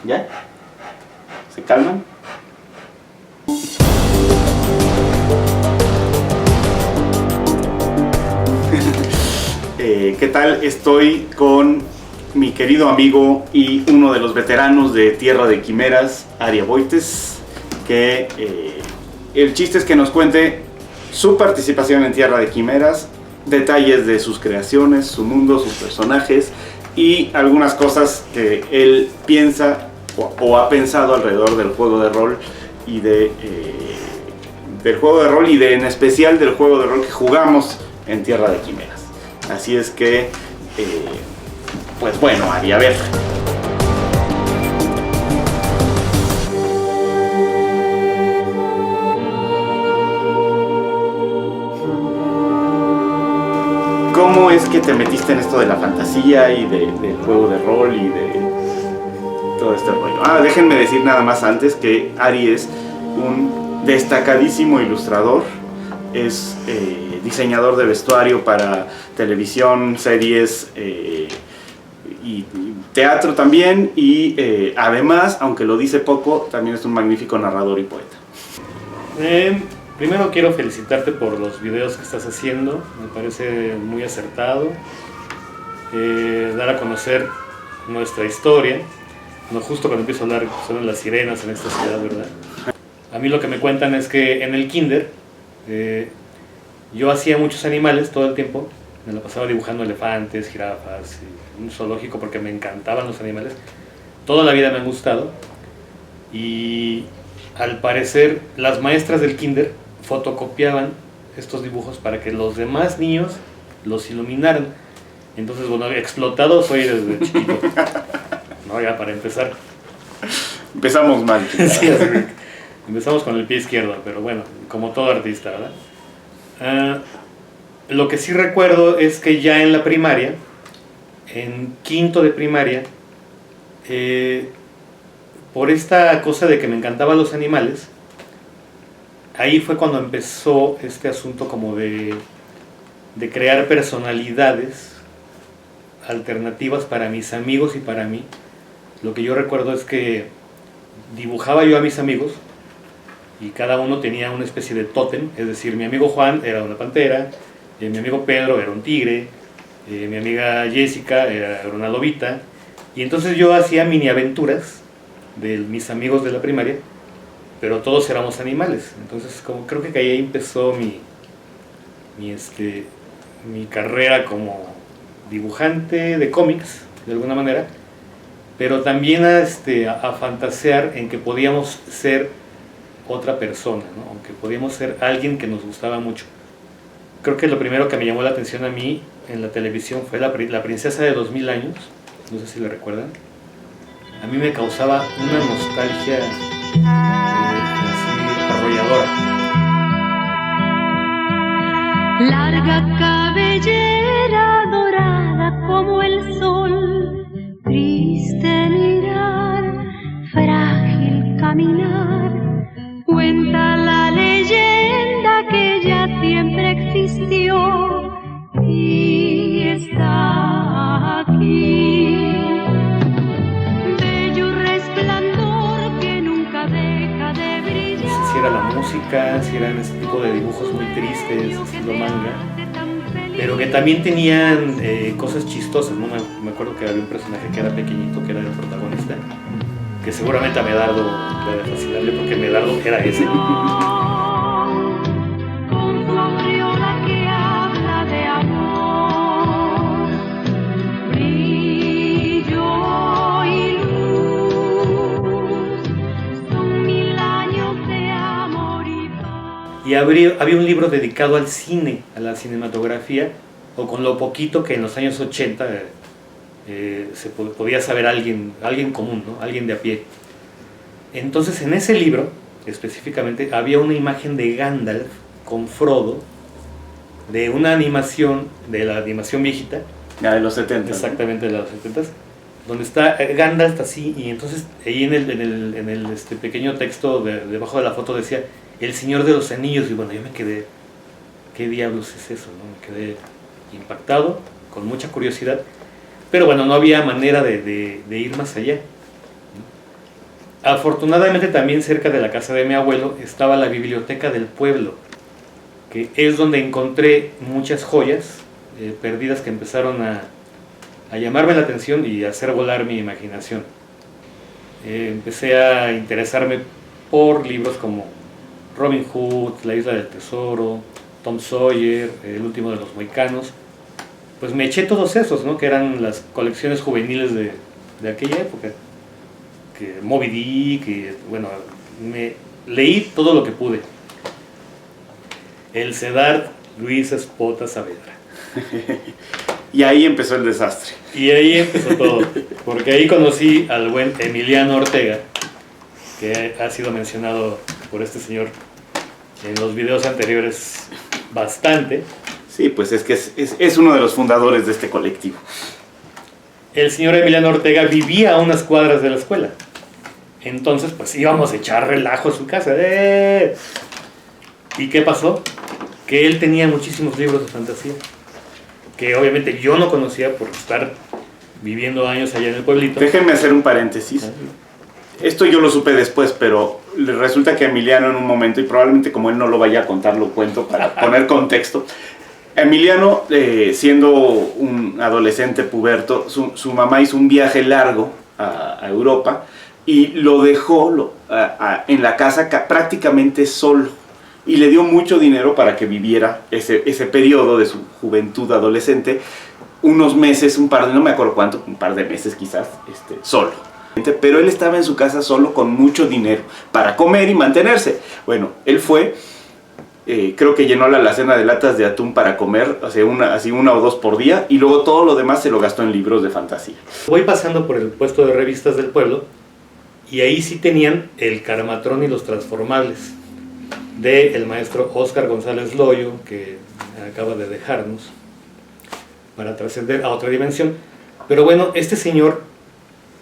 ¿Ya? ¿Se calman? ¿Qué tal? Estoy con mi querido amigo y uno de los veteranos de Tierra de Quimeras, Ari Aboites, que el chiste es que nos cuente su participación en Tierra de Quimeras, detalles de sus creaciones, su mundo, sus personajes y algunas cosas que él piensa o ha pensado alrededor del juego de rol y del juego de rol y en especial del juego de rol que jugamos en Tierra de Quimeras. Así es que, pues bueno, Ari, a ver. ¿Cómo es que te metiste en esto de la fantasía y del juego de rol y de todo este rollo? Déjenme decir nada más antes que Ari es un destacadísimo ilustrador, es diseñador de vestuario para televisión, series y teatro también, y además, aunque lo dice poco, también es un magnífico narrador y poeta. Primero quiero felicitarte por los videos que estás haciendo, me parece muy acertado, dar a conocer nuestra historia, no justo cuando empiezo a hablar son las sirenas en esta ciudad, ¿verdad? A mí lo que me cuentan es que en el kinder yo hacía muchos animales todo el tiempo, me la pasaba dibujando elefantes, jirafas, y un zoológico porque me encantaban los animales, toda la vida me han gustado, y al parecer las maestras del kinder fotocopiaban estos dibujos para que los demás niños los iluminaran. Entonces, bueno, explotado soy desde chiquito. No, ya para empezar. Empezamos mal. Sí, empezamos con el pie izquierdo, pero bueno, como todo artista, ¿verdad? Lo que sí recuerdo es que ya en la primaria, en quinto de primaria, por esta cosa de que me encantaban los animales, ahí fue cuando empezó este asunto como de crear personalidades alternativas para mis amigos y para mí. Lo que yo recuerdo es que dibujaba yo a mis amigos y cada uno tenía una especie de tótem, es decir, mi amigo Juan era una pantera, mi amigo Pedro era un tigre, mi amiga Jessica era una lobita, y entonces yo hacía mini aventuras de mis amigos de la primaria, pero todos éramos animales. Entonces creo que ahí empezó mi carrera como dibujante de cómics, de alguna manera, pero también a fantasear en que podíamos ser otra persona, ¿no? Aunque podíamos ser alguien que nos gustaba mucho. Creo que lo primero que me llamó la atención a mí en la televisión fue la princesa de 2000 años, no sé si la recuerdan. A mí me causaba una nostalgia así arrolladora. Larga cabellera dorada como el sol, triste mirar, frágil caminar, cuenta la leyenda que ella siempre existió y está aquí. Si era la música, si eran ese tipo de dibujos muy tristes, estilo manga, pero que también tenían cosas chistosas, ¿no? Me acuerdo que había un personaje que era pequeñito, que era el protagonista, que seguramente a Medardo le era fascinable porque Medardo era ese. Y había un libro dedicado al cine, a la cinematografía, o con lo poquito que en los años 80 se podía saber alguien común, ¿no? Alguien de a pie. Entonces en ese libro, específicamente, había una imagen de Gandalf con Frodo, de una animación, de la animación viejita. Ya de los 70. Exactamente, de los 70, donde está Gandalf así, y entonces ahí en el pequeño texto debajo de la foto decía El Señor de los Anillos, y bueno, yo me quedé, ¿qué diablos es eso? ¿No? Me quedé impactado, con mucha curiosidad, pero bueno, no había manera de ir más allá, ¿no? Afortunadamente también cerca de la casa de mi abuelo estaba la biblioteca del pueblo, que es donde encontré muchas joyas perdidas que empezaron a llamarme la atención y a hacer volar mi imaginación. Empecé a interesarme por libros como Robin Hood, La Isla del Tesoro, Tom Sawyer, El último de los mohicanos. Pues me eché todos esos, ¿no? Que eran las colecciones juveniles de aquella época. Que Moby Dick, que, bueno, me leí todo lo que pude. El Cedar Luis Espota Saavedra. Y ahí empezó el desastre. Y ahí empezó todo, porque ahí conocí al buen Emiliano Ortega, que ha sido mencionado por este señor en los videos anteriores bastante. Sí, pues es que es uno de los fundadores de este colectivo. El señor Emiliano Ortega vivía a unas cuadras de la escuela. Entonces, pues íbamos a echar relajo a su casa. ¿Y qué pasó? Que él tenía muchísimos libros de fantasía, que obviamente yo no conocía por estar viviendo años allá en el pueblito. Déjenme hacer un paréntesis. Esto yo lo supe después, pero resulta que Emiliano en un momento, y probablemente como él no lo vaya a contar, lo cuento para poner contexto. Emiliano, siendo un adolescente puberto, su mamá hizo un viaje largo a Europa y lo dejó en la casa prácticamente solo. Y le dio mucho dinero para que viviera ese periodo de su juventud adolescente, unos meses, no me acuerdo cuánto, un par de meses quizás, solo. Pero él estaba en su casa solo con mucho dinero para comer y mantenerse. Bueno, él fue, creo que llenó la alacena de latas de atún para comer, así una o dos por día, y luego todo lo demás se lo gastó en libros de fantasía. Voy pasando por el puesto de revistas del pueblo, y ahí sí tenían el Carmatrón y los Transformables, del maestro Óscar González Loyo, que acaba de dejarnos para trascender a otra dimensión. Pero bueno, este señor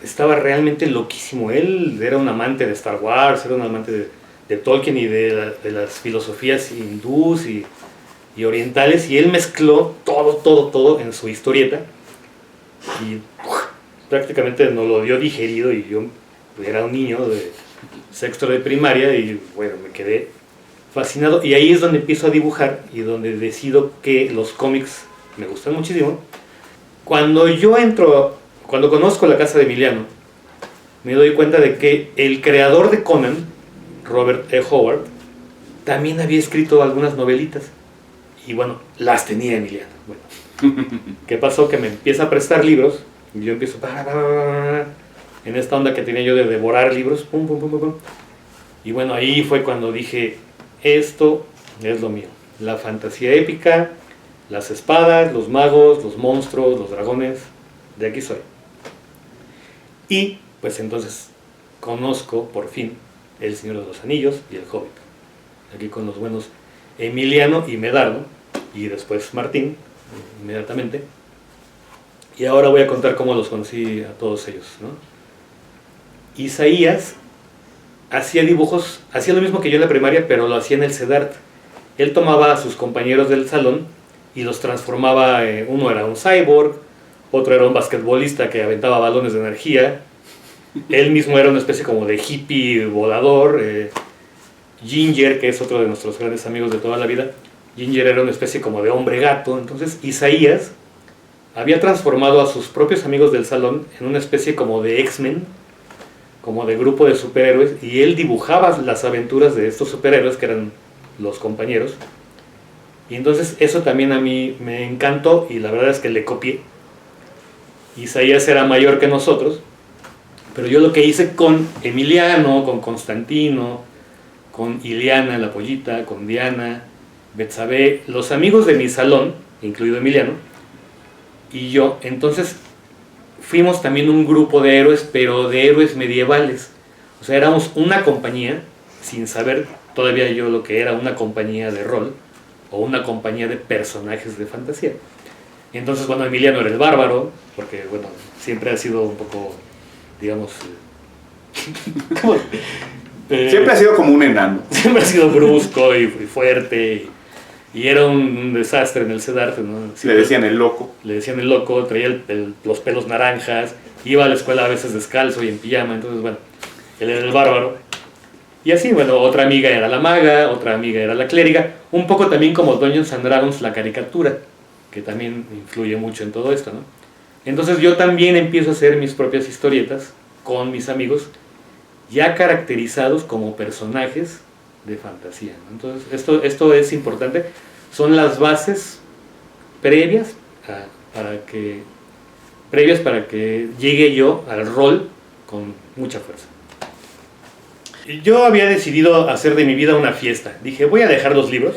estaba realmente loquísimo. Él era un amante de Star Wars, era un amante de Tolkien y de las filosofías hindús y orientales, y él mezcló todo en su historieta y prácticamente nos lo dio digerido, y yo era un niño de sexto de primaria y bueno, me quedé fascinado, y ahí es donde empiezo a dibujar y donde decido que los cómics me gustan muchísimo. Cuando conozco la casa de Emiliano, me doy cuenta de que el creador de Conan, Robert E. Howard, también había escrito algunas novelitas, y bueno, las tenía Emiliano. Bueno, ¿qué pasó? Que me empieza a prestar libros, y yo empiezo en esta onda que tenía yo de devorar libros, pum. Y bueno, ahí fue cuando dije, esto es lo mío, la fantasía épica, las espadas, los magos, los monstruos, los dragones, de aquí soy. Y pues entonces conozco por fin El Señor de los Anillos y El Hobbit, aquí con los buenos Emiliano y Medardo, y después Martín, inmediatamente. Y ahora voy a contar cómo los conocí a todos ellos, ¿no? Isaías hacía dibujos, hacía lo mismo que yo en la primaria, pero lo hacía en el CEDART. Él tomaba a sus compañeros del salón y los transformaba, uno era un cyborg, otro era un basquetbolista que aventaba balones de energía, él mismo era una especie como de hippie volador, Ginger, que es otro de nuestros grandes amigos de toda la vida, Ginger era una especie como de hombre gato. Entonces Isaías había transformado a sus propios amigos del salón en una especie como de X-Men, como de grupo de superhéroes, y él dibujaba las aventuras de estos superhéroes que eran los compañeros. Y entonces eso también a mí me encantó, y la verdad es que le copié. Isaías era mayor que nosotros, pero yo lo que hice con Emiliano, con Constantino, con Iliana la pollita, con Diana, Betsabé, los amigos de mi salón, incluido Emiliano, y yo, entonces fuimos también un grupo de héroes, pero de héroes medievales. O sea, éramos una compañía, sin saber todavía yo lo que era una compañía de rol, o una compañía de personajes de fantasía. Y entonces, bueno, Emiliano era el bárbaro, porque, bueno, siempre ha sido un poco, digamos... siempre ha sido como un enano. Siempre ha sido brusco y fuerte, y era un desastre en el CEDART, ¿no? Le decían el loco. Le decían el loco, traía los pelos naranjas, iba a la escuela a veces descalzo y en pijama. Entonces, bueno, él era el bárbaro. Y así, bueno, otra amiga era la maga, otra amiga era la clériga, un poco también como Dungeons and Dragons, la caricatura, que también influye mucho en todo esto, ¿no? Entonces yo también empiezo a hacer mis propias historietas con mis amigos, ya caracterizados como personajes de fantasía, ¿no? Entonces esto es importante, son las bases previas para que llegue yo al rol con mucha fuerza. Yo había decidido hacer de mi vida una fiesta. Dije, voy a dejar los libros.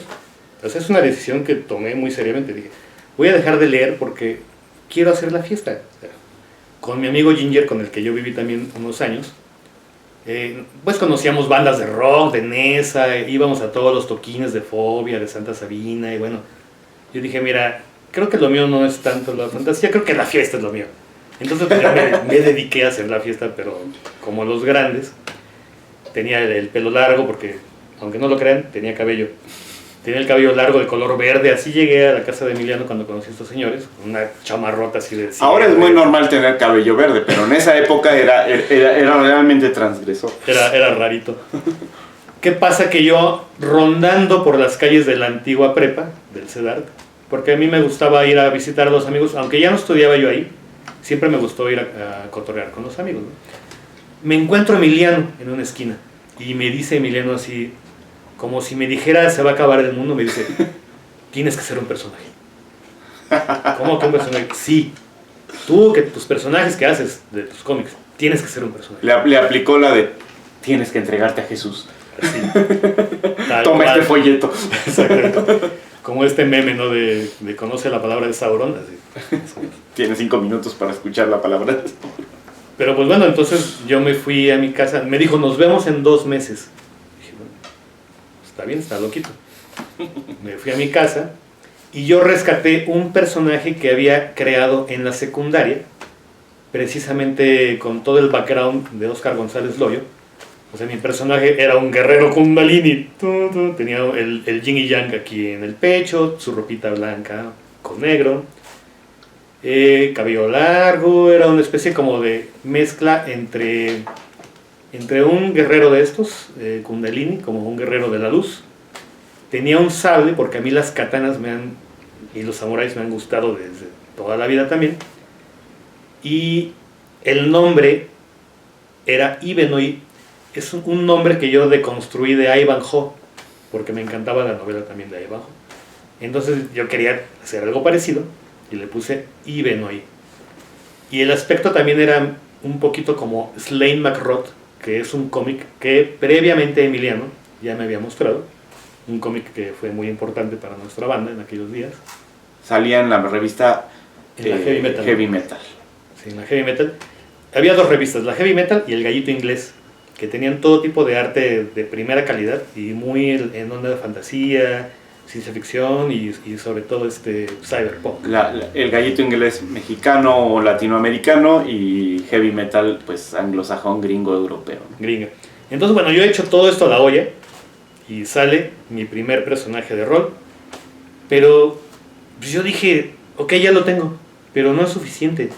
Entonces es una decisión que tomé muy seriamente. Dije, voy a dejar de leer porque quiero hacer la fiesta. Con mi amigo Ginger, con el que yo viví también unos años, pues conocíamos bandas de rock, de Nesa, íbamos a todos los toquines de Fobia, de Santa Sabina, y bueno, yo dije, mira, creo que lo mío no es tanto la fantasía, creo que la fiesta es lo mío. Entonces pues, yo me dediqué a hacer la fiesta, pero como los grandes. Tenía el pelo largo porque, aunque no lo crean, tenía cabello. Tenía el cabello largo de color verde. Así llegué a la casa de Emiliano cuando conocí a estos señores. Una chamarrota así de... Ahora es muy normal tener cabello verde, pero en esa época era realmente transgresor. Era rarito. ¿Qué pasa? Que yo, rondando por las calles de la antigua prepa, del CEDART, porque a mí me gustaba ir a visitar a los amigos, aunque ya no estudiaba yo ahí, siempre me gustó ir a cotorrear con los amigos, ¿no? Me encuentro a Emiliano en una esquina y me dice Emiliano así, como si me dijera se va a acabar el mundo, me dice, tienes que ser un personaje. ¿Cómo que un personaje? Sí, tú, que tus personajes que haces de tus cómics, tienes que ser un personaje. Le aplicó la de, tienes que entregarte a Jesús. Así, toma este folleto. Exacto. Como este meme, ¿no? De conoce la palabra de Sauron. Así. Tienes 5 minutos para escuchar la palabra de Sauron. Pero pues bueno, entonces yo me fui a mi casa. Me dijo, nos vemos en 2 meses. Dije, bueno, está bien, está loquito. Me fui a mi casa y yo rescaté un personaje que había creado en la secundaria, precisamente con todo el background de Óscar González Loyo. O sea, mi personaje era un guerrero kundalini. Tenía el yin y yang aquí en el pecho, su ropita blanca con negro. Cabello largo, era una especie como de mezcla entre un guerrero de estos, Kundalini, como un guerrero de la luz. Tenía un sable, porque a mí las katanas y los samuráis me han gustado desde toda la vida también. Y el nombre era Ibenoi, es un nombre que yo deconstruí de Ivanhoe, porque me encantaba la novela también de Ivanhoe. Entonces yo quería hacer algo parecido. Y le puse Ibenoi. Y el aspecto también era un poquito como Slane McRoth, que es un cómic que previamente Emiliano ya me había mostrado. Un cómic que fue muy importante para nuestra banda en aquellos días. Salía en la revista en la Heavy Metal. Sí, en la Heavy Metal. Había 2 revistas, la Heavy Metal y el Gallito Inglés, que tenían todo tipo de arte de primera calidad y muy en onda de fantasía, ciencia ficción y sobre todo cyberpunk. El Gallito Inglés mexicano o latinoamericano y Heavy Metal pues anglosajón, gringo, europeo, ¿no? Gringa. Entonces bueno, yo he hecho todo esto a la olla y sale mi primer personaje de rol, pero pues yo dije, ok, ya lo tengo, pero no es suficiente.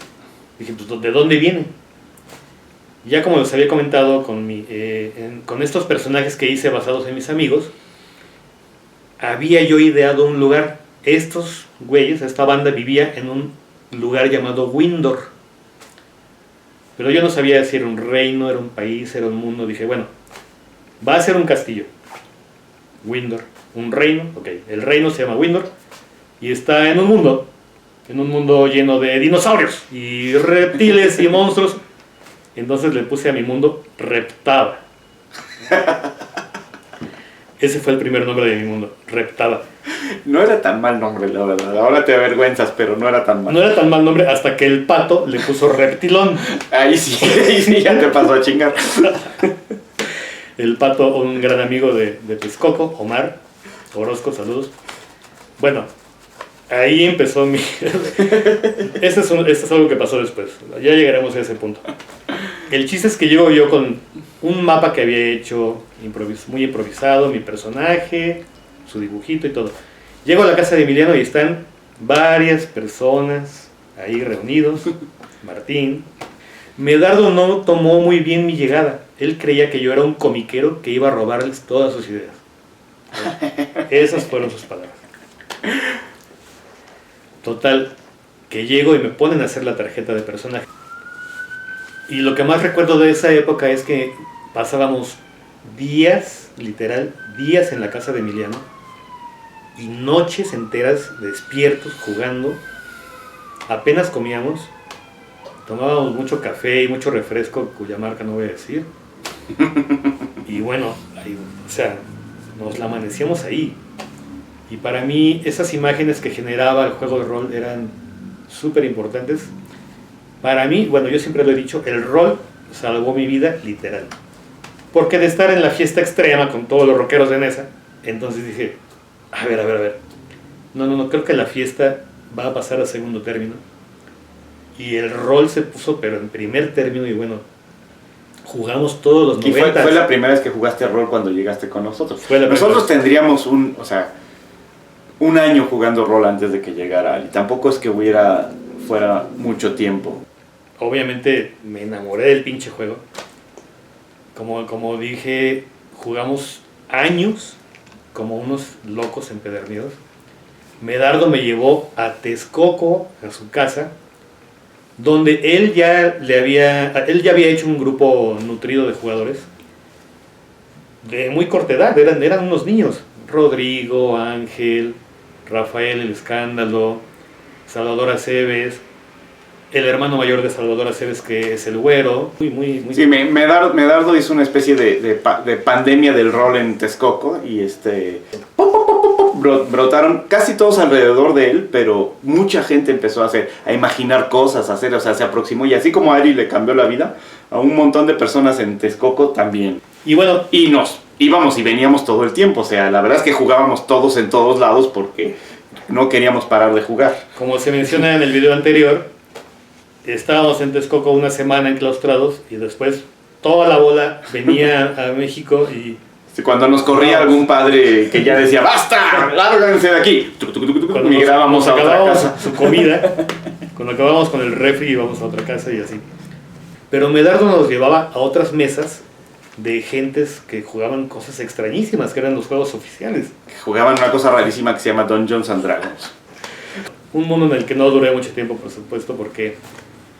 Dije, pues ¿de dónde viene? Ya como les había comentado con estos personajes que hice basados en mis amigos, había yo ideado un lugar. Estos güeyes, esta banda vivía en un lugar llamado Windor. Pero yo no sabía si era un reino, era un país, era un mundo. Dije, bueno, va a ser un castillo. Windor, un reino, ok. El reino se llama Windor y está en un mundo lleno de dinosaurios y reptiles y monstruos. Entonces le puse a mi mundo Reptava. Ese fue el primer nombre de mi mundo, Reptava. No era tan mal nombre, la verdad. Ahora te avergüenzas, pero no era tan mal. No era tan mal nombre hasta que el pato le puso Reptilón. Ahí sí, ya te pasó a chingar. El pato, un gran amigo de Texcoco, Omar Orozco, saludos. Bueno, ahí empezó mi... Este es algo que pasó después. Ya llegaremos a ese punto. El chiste es que llego yo con un mapa que había hecho muy improvisado, mi personaje, su dibujito y todo. Llego a la casa de Emiliano y están varias personas ahí reunidos. Martín. Medardo no tomó muy bien mi llegada. él creía que yo era un comiquero que iba a robarles todas sus ideas. Esas fueron sus palabras. Total, que llego y me ponen a hacer la tarjeta de personaje. Y lo que más recuerdo de esa época es que pasábamos días, literal, días en la casa de Emiliano y noches enteras despiertos jugando. Apenas comíamos, tomábamos mucho café y mucho refresco, cuya marca no voy a decir. Y bueno, o sea, nos la amanecíamos ahí. Y para mí esas imágenes que generaba el juego de rol eran súper importantes. Para mí, bueno, yo siempre lo he dicho, el rol salvó mi vida literal. Porque de estar en la fiesta extrema con todos los rockeros de Nesa, entonces dije, a ver. No, creo que la fiesta va a pasar a segundo término. Y el rol se puso, pero en primer término, y bueno, jugamos todos los 90. ¿Y fue la primera vez que jugaste rol cuando llegaste con nosotros? Nosotros tendríamos un año jugando rol antes de que llegara Ali. Tampoco es que fuera mucho tiempo. Obviamente me enamoré del pinche juego. Como dije, jugamos años como unos locos empedernidos. Medardo me llevó a Texcoco, a su casa, donde él ya había hecho un grupo nutrido de jugadores de muy corta edad, eran unos niños. Rodrigo, Ángel, Rafael el Escándalo, Salvador Aceves, el hermano mayor de Salvador Aceves, que es el Güero. Muy. Sí, Medardo hizo una especie de pandemia del rol en Texcoco y brotaron casi todos alrededor de él, pero mucha gente empezó a imaginar cosas, o sea, se aproximó, y así como a Ari le cambió la vida, a un montón de personas en Texcoco también. Y bueno, y nos íbamos y veníamos todo el tiempo, o sea, la verdad es que jugábamos todos en todos lados porque no queríamos parar de jugar. Como se menciona en el video anterior, estábamos en Texcoco una semana enclaustrados y después toda la bola venía a México y... Cuando nos corría algún padre que ya decía ¡basta! ¡Lárganse de aquí! Cuando migrábamos a otra casa. Su comida, cuando acabábamos con el refri íbamos a otra casa y así. Pero Medardo nos llevaba a otras mesas de gentes que jugaban cosas extrañísimas, que eran los juegos oficiales. Jugaban una cosa rarísima que se llama Dungeons and Dragons. Un mundo en el que no duré mucho tiempo, por supuesto, porque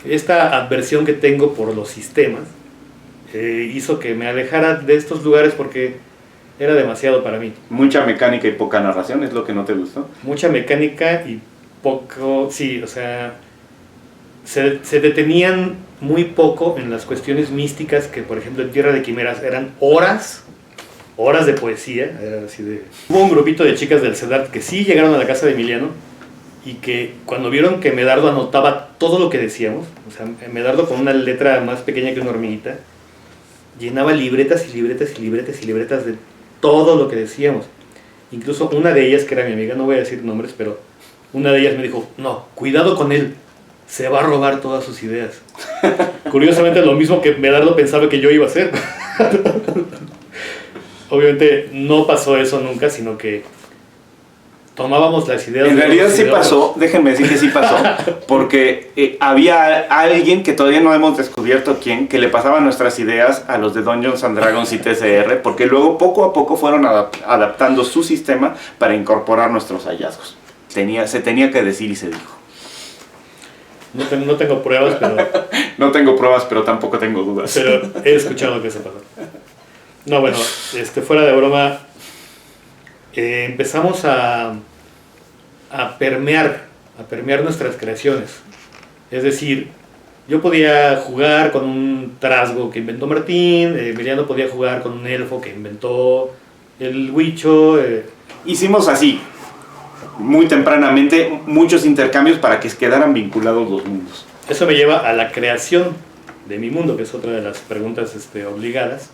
esta adversión que tengo por los sistemas hizo que me alejara de estos lugares porque era demasiado para mí. Mucha mecánica y poca narración, ¿es lo que no te gustó? Mucha mecánica y poco, sí, o sea, se detenían muy poco en las cuestiones místicas que, por ejemplo, en Tierra de Quimeras eran horas de poesía. Era así de... Hubo un grupito de chicas del CEDART que sí llegaron a la casa de Emiliano y que cuando vieron que Medardo anotaba todo lo que decíamos, o sea, Medardo con una letra más pequeña que una hormiguita, llenaba libretas de todo lo que decíamos. Incluso una de ellas, que era mi amiga, no voy a decir nombres, pero una de ellas me dijo, no, cuidado con él, se va a robar todas sus ideas. Curiosamente lo mismo que Medardo pensaba que yo iba a hacer. Obviamente no pasó eso nunca, sino que tomábamos las ideas. En realidad sí pasó, déjenme decir que sí pasó, porque había alguien que todavía no hemos descubierto quién, que le pasaba nuestras ideas a los de Dungeons and Dragons y TCR, porque luego poco a poco fueron adaptando su sistema para incorporar nuestros hallazgos. Se tenía que decir y se dijo. No tengo pruebas, pero... No tengo pruebas, pero tampoco tengo dudas. Pero he escuchado que eso pasó. No, bueno, fuera de broma, empezamos a permear nuestras creaciones. Es decir, yo podía jugar con un trasgo que inventó Martín, Emiliano podía jugar con un elfo que inventó el Huicho. Hicimos así, muy tempranamente, muchos intercambios para que quedaran vinculados los mundos. Eso me lleva a la creación de mi mundo, que es otra de las preguntas obligadas.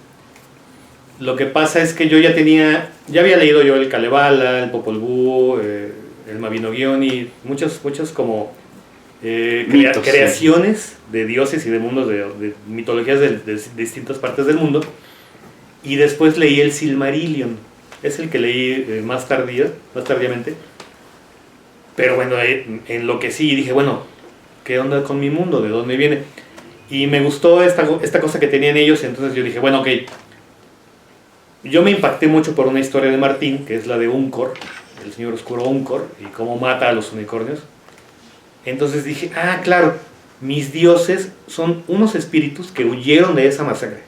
Lo que pasa es que yo ya había leído yo el Kalevala, el Popol Vuh, el Mabinogion, muchas como mitos, creaciones de dioses y de mundos, de mitologías de distintas partes del mundo. Y después leí el Silmarillion, es el que leí más tardíamente. Pero bueno, enloquecí y dije, bueno, ¿qué onda con mi mundo? ¿De dónde viene? Y me gustó esta cosa que tenían ellos, entonces yo dije, bueno, ok. Yo me impacté mucho por una historia de Martín, que es la de Uncor, el señor oscuro Uncor, y cómo mata a los unicornios. Entonces dije, ah, claro, mis dioses son unos espíritus que huyeron de esa masacre.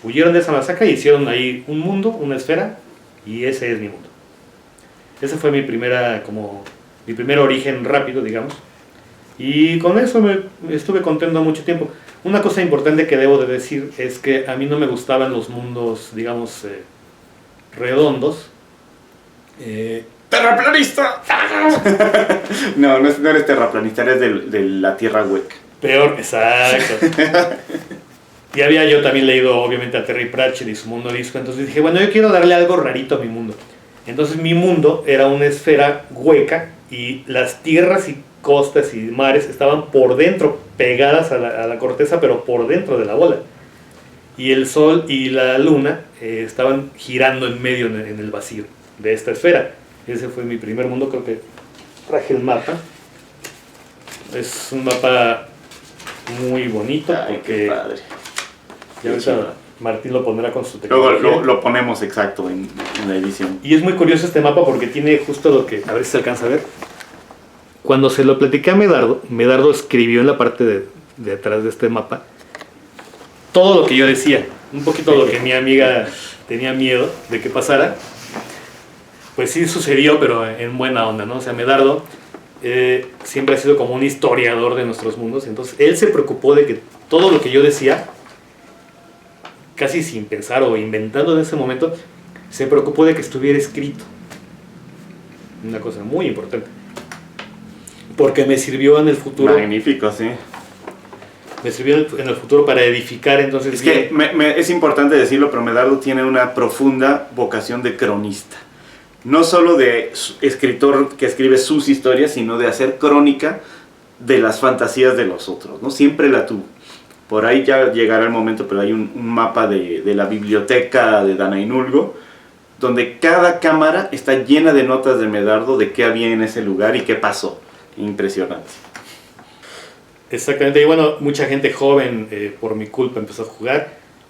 Huyeron de esa masacre y hicieron ahí un mundo, una esfera, y ese es mi mundo. Ese fue mi primer origen rápido, digamos. Y con eso me estuve contento mucho tiempo. Una cosa importante que debo de decir es que a mí no me gustaban los mundos, digamos, redondos. ¡Terraplanista! No eres terraplanista, eres de la tierra hueca. Peor, exacto. Y había yo también leído, obviamente, a Terry Pratchett y su mundo disco. Entonces dije, bueno, yo quiero darle algo rarito a mi mundo. Entonces mi mundo era una esfera hueca y las tierras y costas y mares estaban por dentro, pegadas a la corteza, pero por dentro de la bola. Y el sol y la luna estaban girando en medio en el vacío de esta esfera. Ese fue mi primer mundo, creo que traje el mapa. Es un mapa muy bonito. Ay, porque qué padre. Ya ahorita Martín lo pondrá con su tecnología. Luego lo ponemos exacto en la edición. Y es muy curioso este mapa porque tiene justo lo que... A ver si se alcanza a ver. Cuando se lo platiqué a Medardo escribió en la parte de atrás de este mapa todo lo que yo decía. Un poquito lo que mi amiga tenía miedo de que pasara. Pues sí sucedió, pero en buena onda, ¿no? O sea, Medardo siempre ha sido como un historiador de nuestros mundos. Entonces él se preocupó de que todo lo que yo decía, casi sin pensar o inventando en ese momento, se preocupó de que estuviera escrito. Una cosa muy importante. Porque me sirvió en el futuro. Magnífico, sí. Me sirvió en el futuro para edificar, entonces... Es que es importante decirlo, pero Medardo tiene una profunda vocación de cronista. No solo de escritor que escribe sus historias, sino de hacer crónica de las fantasías de los otros, ¿no? Siempre la tuvo. Por ahí ya llegará el momento, pero hay un mapa de la biblioteca de Danainulgo, donde cada cámara está llena de notas de Medardo de qué había en ese lugar y qué pasó. Impresionante. Exactamente, y bueno, mucha gente joven por mi culpa empezó a jugar.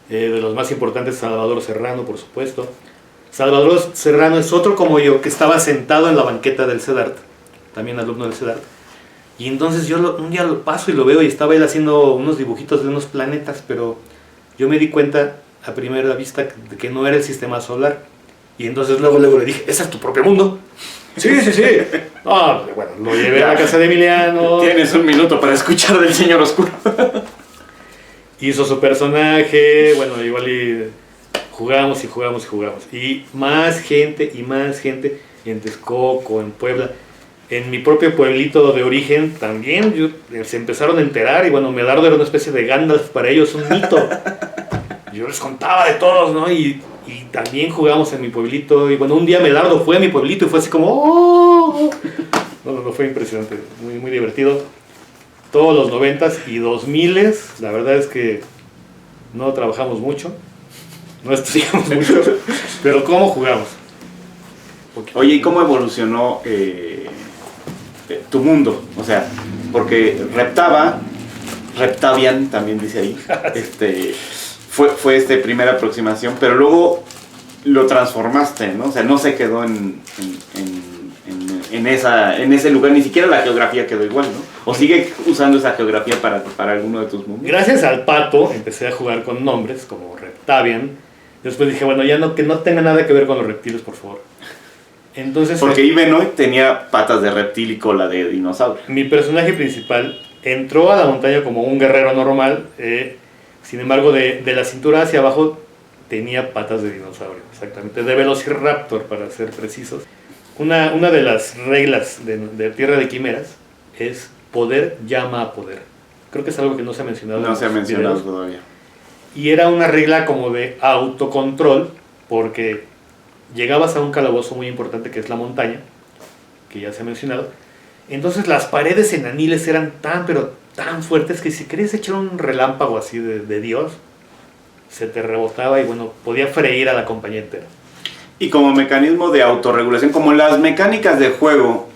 De los más importantes, Salvador Serrano, por supuesto. Salvador Serrano es otro como yo que estaba sentado en la banqueta del CEDART, también alumno del CEDART. Y entonces yo un día lo paso y lo veo y estaba él haciendo unos dibujitos de unos planetas, pero yo me di cuenta a primera vista de que no era el sistema solar. Y entonces luego le dije, ¿ese es tu propio mundo? Sí. Ah, bueno, lo llevé a la casa de Emiliano. Tienes un minuto para escuchar del señor oscuro. Hizo su personaje, bueno, igual y jugamos. Y más gente en Texcoco, en Puebla. En mi propio pueblito de origen también se empezaron a enterar y bueno, Medardo era una especie de Gandalf para ellos, un mito. Yo les contaba de todos, ¿no? Y también jugamos en mi pueblito y bueno, un día Medardo fue a mi pueblito y fue así como ¡oh! No, fue impresionante, muy divertido. Todos los 90s y 2000s, la verdad es que no trabajamos mucho, no estudiamos mucho, pero ¿cómo jugamos? Oye, ¿y cómo evolucionó tu mundo? O sea, porque Reptavian también dice ahí, fue primera aproximación, pero luego lo transformaste, ¿no? O sea, no se quedó en ese lugar, ni siquiera la geografía quedó igual, ¿no? O sigue usando esa geografía para alguno de tus mundos. Gracias al pato empecé a jugar con nombres como Reptavian. Después dije, bueno, ya no, que no tenga nada que ver con los reptiles, por favor. Entonces, porque Ivenoy tenía patas de reptil y cola de dinosaurio. Mi personaje principal entró a la montaña como un guerrero normal, sin embargo de la cintura hacia abajo tenía patas de dinosaurio, exactamente, de Velociraptor para ser precisos. Una de las reglas de Tierra de Quimeras es poder llama a poder. Creo que es algo que no se ha mencionado. No se ha mencionado todavía. Y era una regla como de autocontrol, porque llegabas a un calabozo muy importante que es la montaña, que ya se ha mencionado. Entonces las paredes enaniles eran pero tan fuertes que si querías echar un relámpago así de Dios, se te rebotaba y bueno, podía freír a la compañía entera. Y como mecanismo de autorregulación, como las mecánicas de juego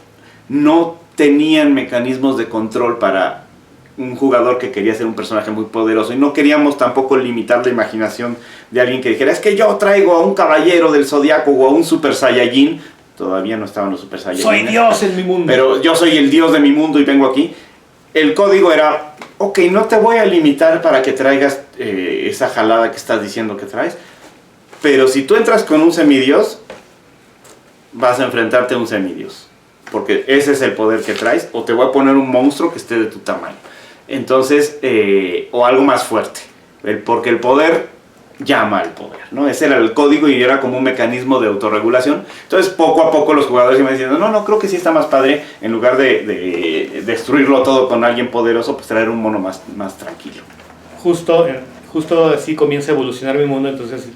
no tenían mecanismos de control para un jugador que quería ser un personaje muy poderoso y no queríamos tampoco limitar la imaginación de alguien que dijera, es que yo traigo a un caballero del Zodiaco o a un Super Saiyajin. Todavía no estaban los Super Saiyajin. Soy Dios en mi mundo. Pero yo soy el Dios de mi mundo y vengo aquí. El código era, ok, no te voy a limitar para que traigas esa jalada que estás diciendo que traes, pero si tú entras con un semidios, vas a enfrentarte a un semidios, porque ese es el poder que traes, o te voy a poner un monstruo que esté de tu tamaño. Entonces, o algo más fuerte, porque el poder llama al poder, ¿no? Ese era el código y era como un mecanismo de autorregulación. Entonces, poco a poco los jugadores iban diciendo, no, creo que sí está más padre, en lugar de destruirlo todo con alguien poderoso, pues traer un mono más tranquilo. Justo así comienza a evolucionar mi mundo, entonces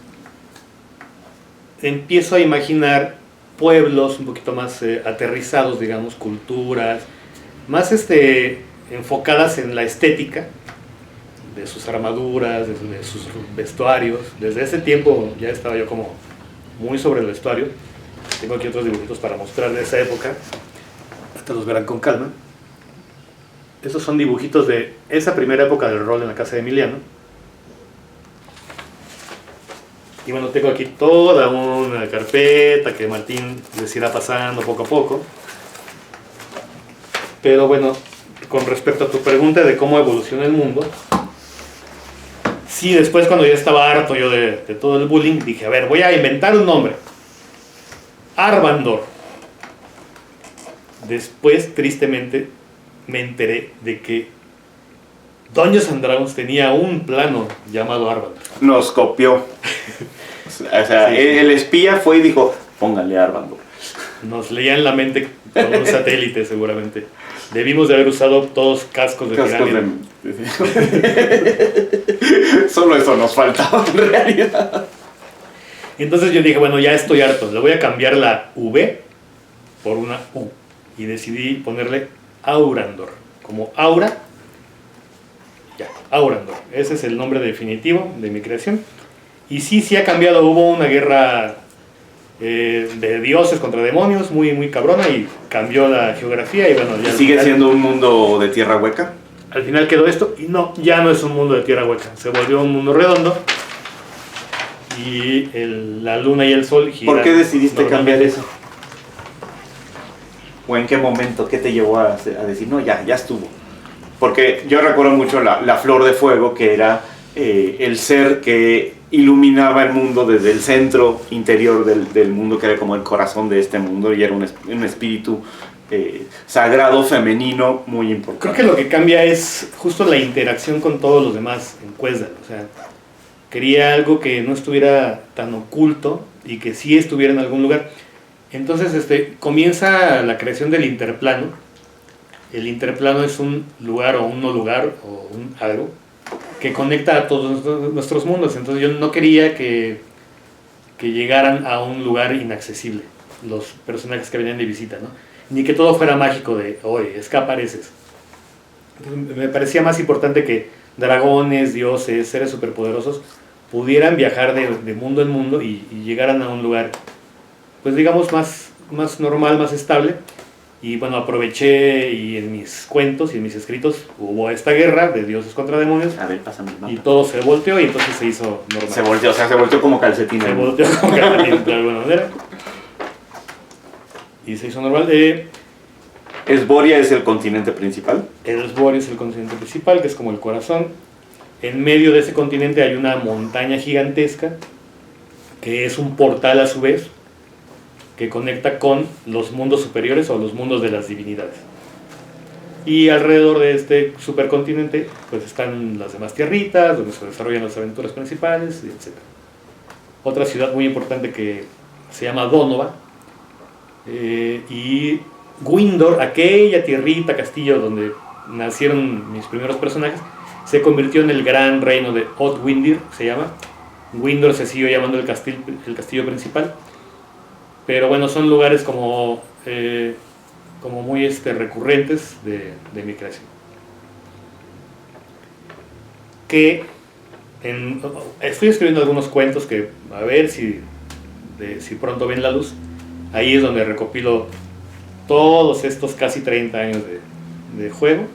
empiezo a imaginar pueblos un poquito más aterrizados, digamos, culturas, más enfocadas en la estética de sus armaduras, de sus vestuarios. Desde ese tiempo ya estaba yo como muy sobre el vestuario. Tengo aquí otros dibujitos para mostrar de esa época. Hasta los verán con calma. Estos son dibujitos de esa primera época del rol en la casa de Emiliano. Y bueno, tengo aquí toda una carpeta que Martín les irá pasando poco a poco. Pero bueno, con respecto a tu pregunta de cómo evoluciona el mundo, sí, después cuando ya estaba harto yo de todo el bullying, dije, a ver, voy a inventar un nombre. Arvandor. Después, tristemente, me enteré de que Dungeons and Dragons tenía un plano llamado Arvandor. Nos copió. O sea, sí. El espía fue y dijo, pónganle Arvandor. Nos leía en la mente con un satélite seguramente. Debimos de haber usado todos cascos de pirámide. Solo eso nos faltaba en realidad. Entonces yo dije, bueno, ya estoy harto. Le voy a cambiar la V por una U. Y decidí ponerle Aurandor. Como aura. Ya, Aurandor. Ese es el nombre definitivo de mi creación. Y sí ha cambiado. Hubo una guerra de dioses contra demonios muy, muy cabrona y cambió la geografía. Y bueno, ya ¿sigue siendo un mundo de tierra hueca? Al final quedó esto y no, ya no es un mundo de tierra hueca. Se volvió un mundo redondo. Y la luna y el sol giran. ¿Por qué decidiste cambiar eso? ¿O en qué momento? ¿Qué te llevó a decir, no, ya estuvo? Porque yo recuerdo mucho la flor de fuego, que era el ser que iluminaba el mundo desde el centro interior del mundo, que era como el corazón de este mundo, y era un espíritu sagrado, femenino, muy importante. Creo que lo que cambia es justo la interacción con todos los demás en Cuesdal. O sea, quería algo que no estuviera tan oculto y que sí estuviera en algún lugar. Entonces comienza la creación del interplano. El interplano es un lugar o un no lugar o un algo que conecta a todos nuestros mundos. Entonces yo no quería que llegaran a un lugar inaccesible los personajes que venían de visita, ¿no? Ni que todo fuera mágico de, oye, es que apareces. Entonces, me parecía más importante que dragones, dioses, seres superpoderosos pudieran viajar de mundo en mundo y llegaran a un lugar, pues digamos, más normal, más estable. Y bueno, aproveché y en mis cuentos y en mis escritos hubo esta guerra de dioses contra demonios. A ver, pásame el mapa. Y todo se volteó y entonces se hizo normal. Se volteó como calcetín. Se volteó como calcetín, de alguna manera. Y se hizo normal. Esboria es el continente principal. Esboria es el continente principal, que es como el corazón. En medio de ese continente hay una montaña gigantesca, que es un portal a su vez, que conecta con los mundos superiores o los mundos de las divinidades. Y alrededor de este supercontinente pues están las demás tierritas, donde se desarrollan las aventuras principales, etc. Otra ciudad muy importante que se llama Dónova, y Windor, aquella tierrita, castillo donde nacieron mis primeros personajes, se convirtió en el gran reino de Othwindir, se llama. Windor se siguió llamando el castillo principal. Pero bueno, son lugares como muy recurrentes de mi creación. Estoy escribiendo algunos cuentos que a ver si pronto ven la luz. Ahí es donde recopilo todos estos casi 30 años de juego.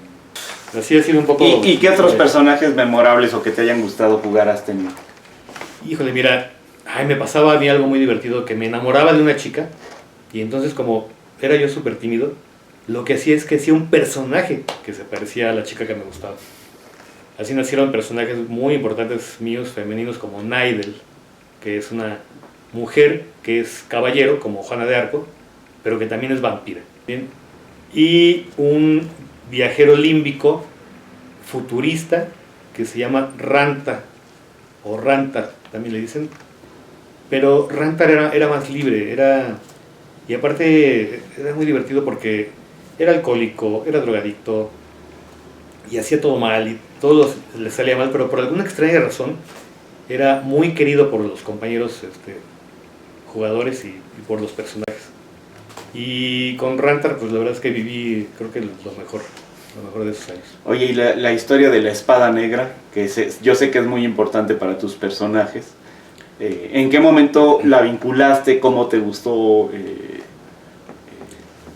Así ha sido un poco... ¿Y qué otros personajes memorables o que te hayan gustado jugar has tenido? Híjole, mira, me pasaba a mí algo muy divertido, que me enamoraba de una chica, y entonces como era yo súper tímido, lo que hacía es que hacía un personaje que se parecía a la chica que me gustaba. Así nacieron personajes muy importantes míos, femeninos, como Naidel, que es una mujer que es caballero, como Juana de Arco, pero que también es vampira. ¿Bien? Y un viajero límbico futurista que se llama Ranta, o Rantar, también le dicen. Pero Rantar era más libre, y aparte era muy divertido porque era alcohólico, era drogadicto, y hacía todo mal, y todo le salía mal, pero por alguna extraña razón era muy querido por los compañeros jugadores y por los personajes. Y con Rantar, pues la verdad es que viví, creo que lo mejor de esos años. Oye, y la historia de la espada negra, que yo sé que es muy importante para tus personajes, ¿en qué momento la vinculaste? ¿Cómo te gustó?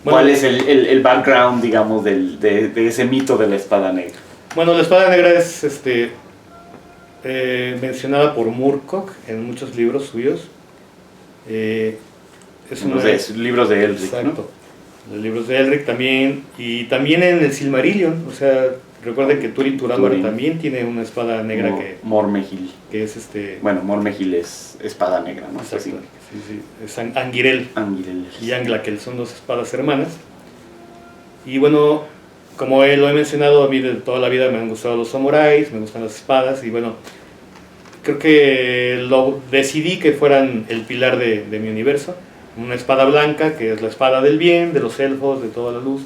¿Cuál es el background, digamos, de ese mito de la espada negra? Bueno, la espada negra es mencionada por Moorcock en muchos libros suyos. Los libros de Elric, exacto, ¿no? Los libros de Elric también, y también en el Silmarillion. O sea, recuerden que Turin Turambar también tiene una espada negra Mormegil. Que es Bueno, Mormegil es espada negra, ¿no? Exacto. Sí, sí. Es Anguirel y Anglakel, son dos espadas hermanas. Y bueno, como lo he mencionado, a mí de toda la vida me han gustado los samuráis, me gustan las espadas, y bueno, creo que decidí que fueran el pilar de mi universo. Una espada blanca, que es la espada del bien, de los elfos, de toda la luz,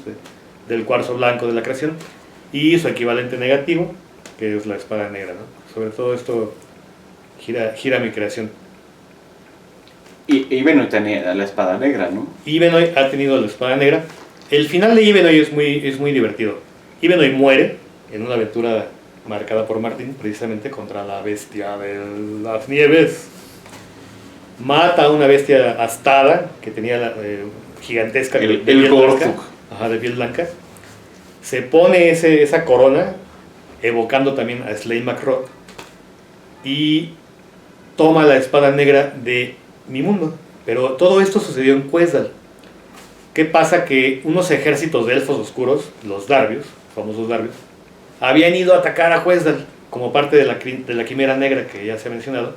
del cuarzo blanco de la creación, y su equivalente negativo, que es la espada negra, ¿no? Sobre todo esto gira mi creación. Y Ivenhoe tenía la espada negra, ¿no? Ivenhoe ha tenido la espada negra. El final de Ivenhoe es muy divertido. Ivenhoe muere en una aventura marcada por Martin, precisamente contra la bestia de las nieves. Mata a una bestia astada que tenía gigantesca, el Gorthuk, de piel blanca. Se pone esa corona, evocando también a Slane McRoth, y toma la espada negra de mi mundo. Pero todo esto sucedió en Cuesdal. ¿Qué pasa? Que unos ejércitos de elfos oscuros, los Darbios, famosos Darbios, habían ido a atacar a Cuesdal como parte de la quimera negra que ya se ha mencionado.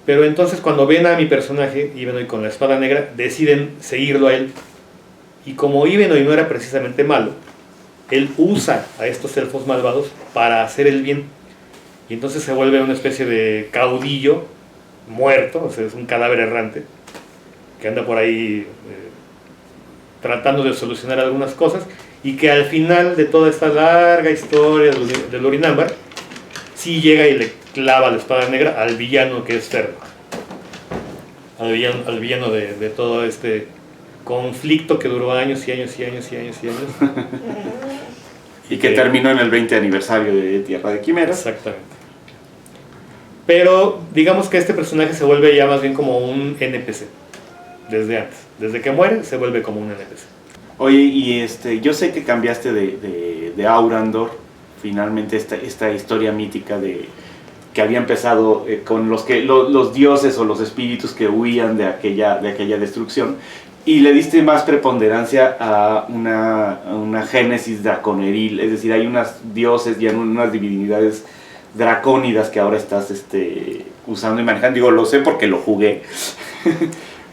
Pero entonces, cuando ven a mi personaje, Ivenhoe con la espada negra, deciden seguirlo a él. Y como Ivenhoe no era precisamente malo, él usa a estos elfos malvados para hacer el bien. Y entonces se vuelve una especie de caudillo muerto, o sea, es un cadáver errante, que anda por ahí tratando de solucionar algunas cosas, y que al final de toda esta larga historia de Lórien Ambar, sí llega y le clava la espada negra al villano, que es Fëanor, al villano de todo este conflicto que duró años y años y años y años y años. Y que terminó en el 20 aniversario de Tierra de Quimeras. Exactamente. Pero digamos que este personaje se vuelve ya más bien como un NPC desde antes. Desde que muere se vuelve como un NPC. Oye, y yo sé que cambiaste de Aurandor, finalmente esta historia mítica que había empezado con los dioses o los espíritus que huían de aquella destrucción, y le diste más preponderancia a una génesis draconeril, es decir, hay unas dioses y unas divinidades dracónidas que ahora estás usando y manejando. Digo, lo sé porque lo jugué.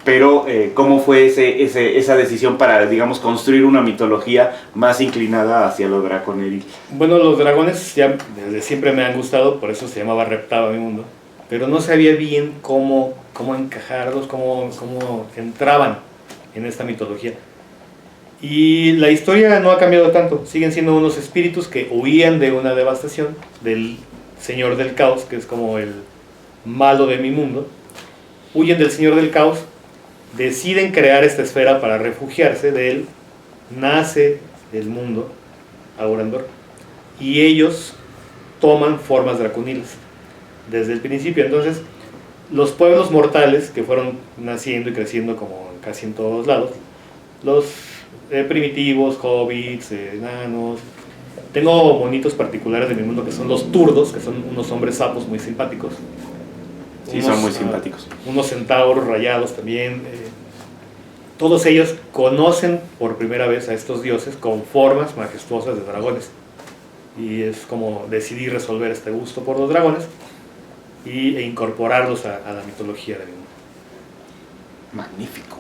Pero, ¿cómo fue esa decisión para, digamos, construir una mitología más inclinada hacia lo draconeril? Bueno, los dragones ya desde siempre me han gustado, por eso se llamaba Reptaba mi mundo. Pero no sabía bien cómo encajarlos, cómo entraban en esta mitología. Y la historia no ha cambiado tanto. Siguen siendo unos espíritus que huían de una devastación del Señor del Caos, que es como el malo de mi mundo. Huyen del Señor del Caos, deciden crear esta esfera para refugiarse de él, nace el mundo, Aurandor, y ellos toman formas draconiles desde el principio. Entonces, los pueblos mortales que fueron naciendo y creciendo como casi en todos lados, los primitivos, hobbits, enanos, Tengo monitos particulares de mi mundo que son los turdos, que son unos hombres sapos muy simpáticos. Sí, son muy simpáticos. Unos centauros rayados también. Todos ellos conocen por primera vez a estos dioses con formas majestuosas de dragones. Y es como decidí resolver este gusto por los dragones e incorporarlos a la mitología de mi mundo. Magnífico.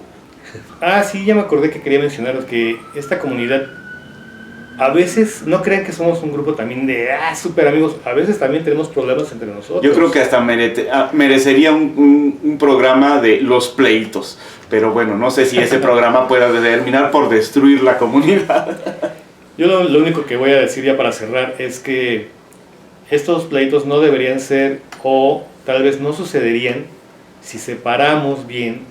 Ah, sí, ya me acordé que quería mencionaros que esta comunidad, a veces, no crean que somos un grupo también de súper amigos, a veces también tenemos problemas entre nosotros. Yo creo que hasta merecería un programa de los pleitos, pero bueno, no sé si ese programa pueda terminar por destruir la comunidad. Yo lo único que voy a decir ya para cerrar es que estos pleitos no deberían ser, o tal vez no sucederían, si separamos bien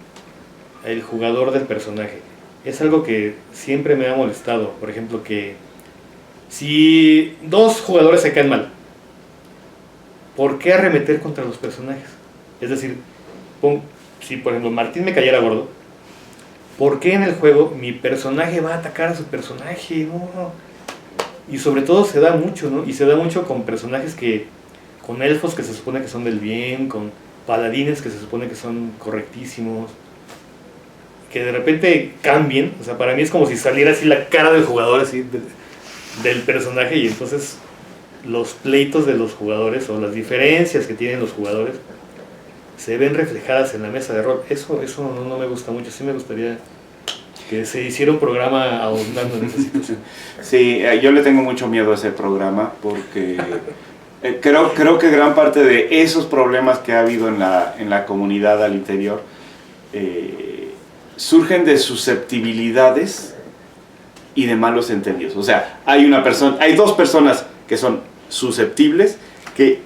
el jugador del personaje. Es algo que siempre me ha molestado. Por ejemplo, que si dos jugadores se caen mal, ¿por qué arremeter contra los personajes? Es decir, si por ejemplo Martín me cayera gordo, ¿por qué en el juego mi personaje va a atacar a su personaje? No. Y sobre todo se da mucho, ¿no? Y se da mucho con personajes con elfos que se supone que son del bien, con paladines que se supone que son correctísimos, que de repente cambien. O sea, para mí es como si saliera así la cara del jugador, así del personaje, y entonces los pleitos de los jugadores o las diferencias que tienen los jugadores se ven reflejadas en la mesa de rol. Eso no me gusta mucho. Sí me gustaría que se hiciera un programa ahondando en esa situación. Sí, yo le tengo mucho miedo a ese programa porque creo que gran parte de esos problemas que ha habido en la comunidad al interior surgen de susceptibilidades y de malos entendidos. O sea, hay dos personas que son susceptibles que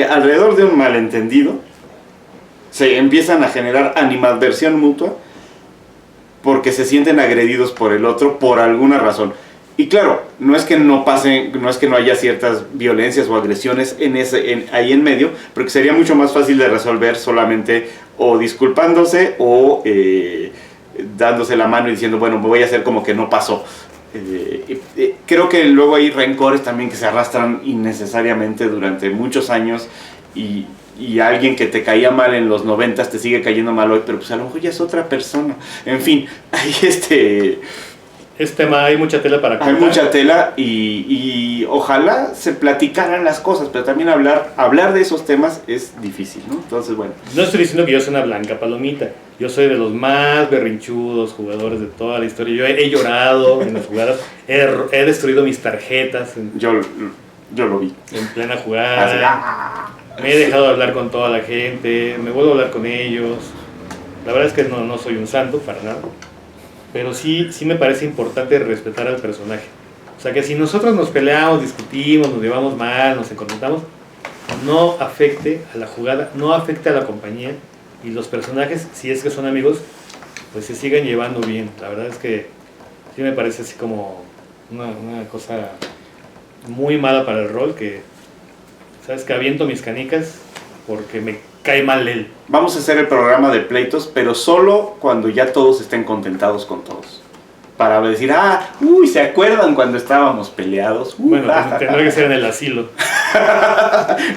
alrededor de un malentendido se empiezan a generar animadversión mutua porque se sienten agredidos por el otro por alguna razón. Y claro, no es que no haya ciertas violencias o agresiones ahí en medio, porque sería mucho más fácil de resolver solamente o disculpándose o dándose la mano y diciendo, bueno, me voy a hacer como que no pasó. Creo que luego hay rencores también que se arrastran innecesariamente durante muchos años y alguien que te caía mal en los 90s te sigue cayendo mal hoy, pero pues a lo mejor ya es otra persona. En fin, hay hay mucha tela para cortar. Hay mucha tela y ojalá se platicaran las cosas, pero también hablar de esos temas es difícil, ¿no? Entonces, bueno. No estoy diciendo que yo soy una blanca palomita. Yo soy de los más berrinchudos jugadores de toda la historia. Yo he llorado en las jugadas, he destruido mis tarjetas. Yo lo vi. En plena jugada. Me he dejado de hablar con toda la gente, me vuelvo a hablar con ellos. La verdad es que no soy un santo para nada. Pero sí me parece importante respetar al personaje. O sea, que si nosotros nos peleamos, discutimos, nos llevamos mal, nos encontramos, no afecte a la jugada, no afecte a la compañía, y los personajes, si es que son amigos, pues se sigan llevando bien. La verdad es que sí me parece así como una cosa muy mala para el rol, que sabes que aviento mis canicas porque me cae mal él. Vamos a hacer el programa de pleitos, pero solo cuando ya todos estén contentados con todos. Para decir, ¿se acuerdan cuando estábamos peleados? Bueno, pues tendrá que ser en el asilo.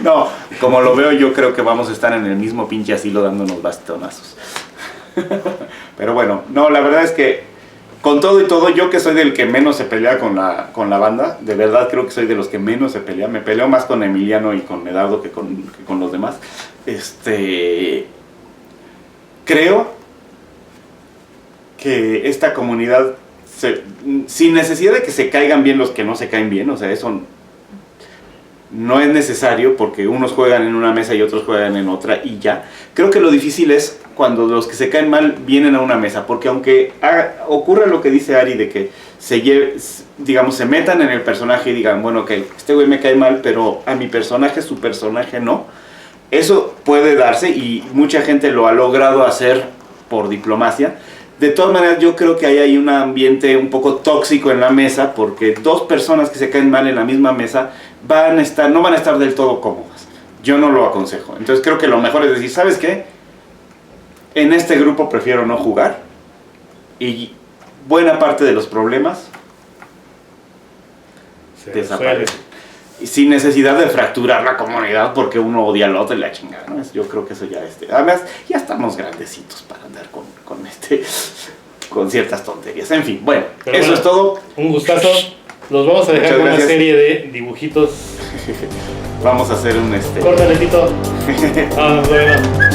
No, como lo veo yo creo que vamos a estar en el mismo pinche asilo dándonos bastonazos. Pero bueno, no, la verdad es que con todo y todo, yo que soy del que menos se pelea con la banda, de verdad creo que soy de los que menos se pelea. Me peleo más con Emiliano y con Medardo que con los demás. Creo que esta comunidad, sin necesidad de que se caigan bien los que no se caen bien, o sea, eso no es necesario porque unos juegan en una mesa y otros juegan en otra y ya. Creo que lo difícil es cuando los que se caen mal vienen a una mesa, porque aunque ocurra lo que dice Ari de que se metan en el personaje y digan, bueno, ok, este güey me cae mal, pero a mi personaje, su personaje no. Eso puede darse y mucha gente lo ha logrado hacer por diplomacia. De todas maneras, yo creo que hay un ambiente un poco tóxico en la mesa, porque dos personas que se caen mal en la misma mesa no van a estar del todo cómodas. Yo no lo aconsejo. Entonces creo que lo mejor es decir, ¿sabes qué? En este grupo prefiero no jugar, y buena parte de los problemas desaparecen. Y sin necesidad de fracturar la comunidad porque uno odia al otro y la chingada, ¿no? Yo creo que eso ya además ya estamos grandecitos para andar con ciertas tonterías. En fin, bueno, Pero eso bueno, es todo. Un gustazo. Los vamos a dejar Muchas con una gracias. serie de dibujitos. Vamos a hacer un Córtale, Tito. Ah, bueno.